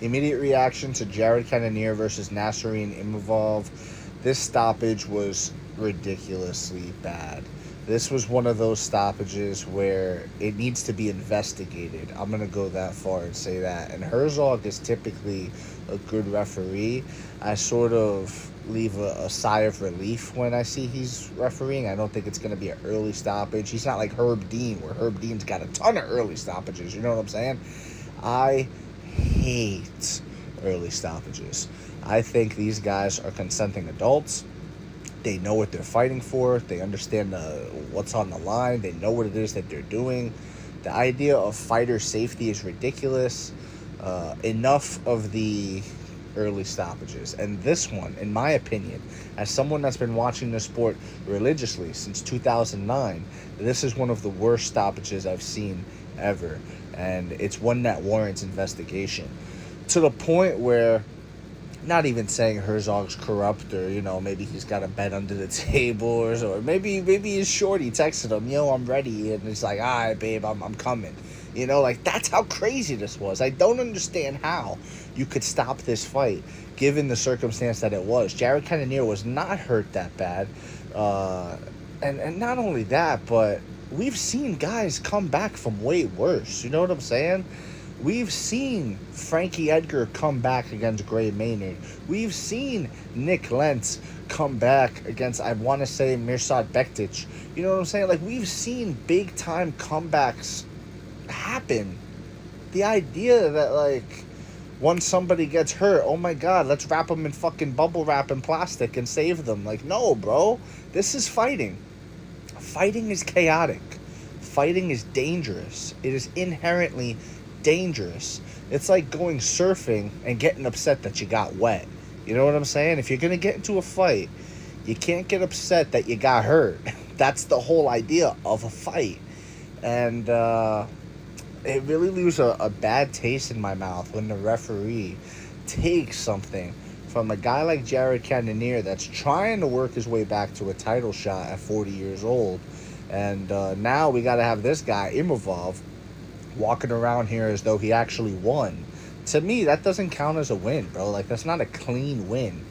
Immediate reaction to Jared Cannonier versus Nassourdine Imavov. This stoppage was ridiculously bad. This was one of those stoppages where it needs to be investigated. I'm going to go that far and say that. And Herzog is typically a good referee. I sort of leave a sigh of relief when I see he's refereeing. I don't think it's going to be an early stoppage. He's not like Herb Dean, where Herb Dean's got a ton of early stoppages. You know what I'm saying? I hate early stoppages. I think these guys are consenting adults. They know what they're fighting for. They understand what's on the line. They know what it is that they're doing. The idea of fighter safety is ridiculous. Enough of the early stoppages. And this one, in my opinion, as someone that's been watching the sport religiously since 2009, this is one of the worst stoppages I've seen ever. And it's one that warrants investigation. To the point where, not even saying Herzog's corrupt or, maybe he's got a bet under the table or so. Maybe his shorty texted him, I'm ready. And he's like, all right, babe, I'm coming. That's how crazy this was. I don't understand how you could stop this fight, given the circumstance that it was. Jared Cannonier was not hurt that bad. And not only that, but we've seen guys come back from way worse. You know what I'm saying? We've seen Frankie Edgar come back against Gray Maynard. We've seen Nick Lentz come back against, I want to say, Mirsad Bektic. You know what I'm saying? We've seen big-time comebacks happen. The idea that, once somebody gets hurt, oh my God, let's wrap them in fucking bubble wrap and plastic and save them. No, bro. This is fighting. Fighting is chaotic. Fighting is dangerous. It is inherently dangerous. It's like going surfing and getting upset that you got wet. You know what I'm saying? If you're going to get into a fight, you can't get upset that you got hurt. That's the whole idea of a fight. And it really leaves a bad taste in my mouth when the referee takes something from a guy like Jared Cannonier that's trying to work his way back to a title shot at 40 years old. And now we got to have this guy, Imavov, walking around here as though he actually won. To me, that doesn't count as a win, bro. That's not a clean win.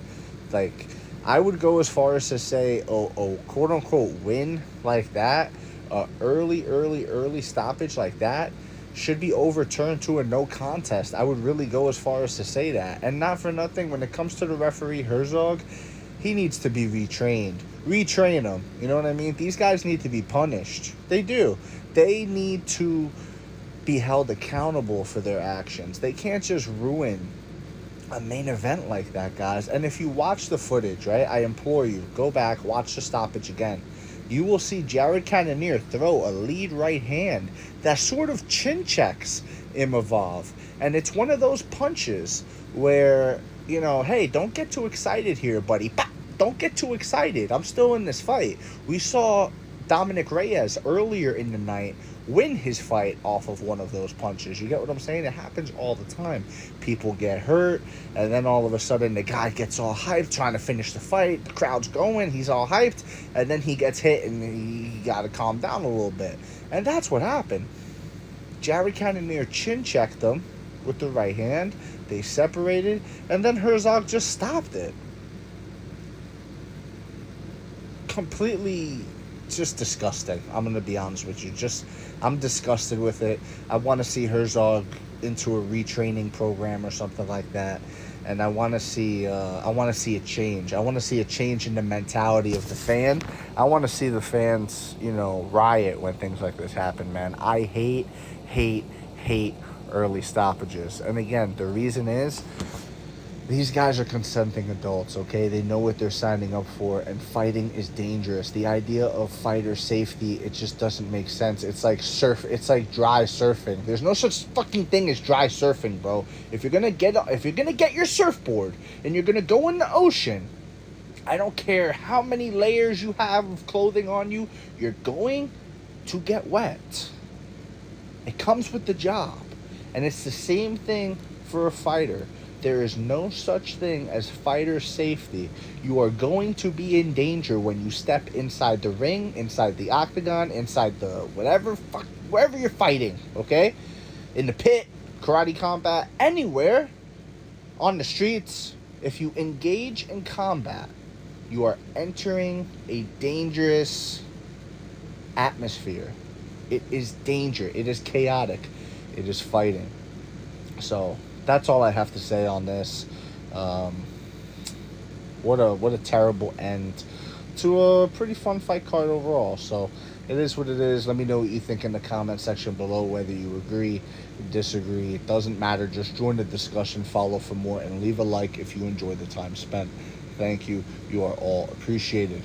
I would go as far as to say, a quote-unquote win like that, early stoppage like that, should be overturned to a no contest. I would really go as far as to say that. And not for nothing, when it comes to the referee, Herzog, he needs to be retrained. Retrain him. You know what I mean? These guys need to be punished. They do. They need to be held accountable for their actions. They can't just ruin a main event like that, guys. And if you watch the footage, right, I implore you, go back, watch the stoppage again. You will see Jared Cannonier throw a lead right hand that sort of chin checks Imavov. And it's one of those punches where, hey, don't get too excited here, buddy. Bah! Don't get too excited. I'm still in this fight. We saw Dominic Reyes earlier in the night win his fight off of one of those punches. You get what I'm saying? It happens all the time. People get hurt, and then all of a sudden the guy gets all hyped trying to finish the fight. The crowd's going, he's all hyped, and then he gets hit and he got to calm down a little bit. And that's what happened. Jared Cannonier chin checked them with the right hand. They separated, and then Herzog just stopped it. Completely just disgusting. I'm going to be honest with you. I'm disgusted with it. I want to see Herzog into a retraining program or something like that. And I want to see a change. I want to see a change in the mentality of the fan. I want to see the fans, riot when things like this happen, man. I hate early stoppages. And again, the reason is these guys are consenting adults, okay? They know what they're signing up for, and fighting is dangerous. The idea of fighter safety, it just doesn't make sense. It's like dry surfing. There's no such fucking thing as dry surfing, bro. If you're gonna get your surfboard and you're gonna go in the ocean, I don't care how many layers you have of clothing on you, you're going to get wet. It comes with the job. And it's the same thing for a fighter. There is no such thing as fighter safety. You are going to be in danger when you step inside the ring, inside the octagon, inside the wherever you're fighting, okay? In the pit, karate combat, anywhere, On the streets, if you engage in combat, you are entering a dangerous atmosphere. It is danger. It is chaotic. It is fighting. So that's all I have to say on this. Um, what a terrible end to a pretty fun fight card overall. So it is what it is. Let me know what you think in the comment section below, whether you agree, disagree. It doesn't matter. Just join the discussion, follow for more, and leave a like if you enjoy the time spent. Thank you. You are all appreciated.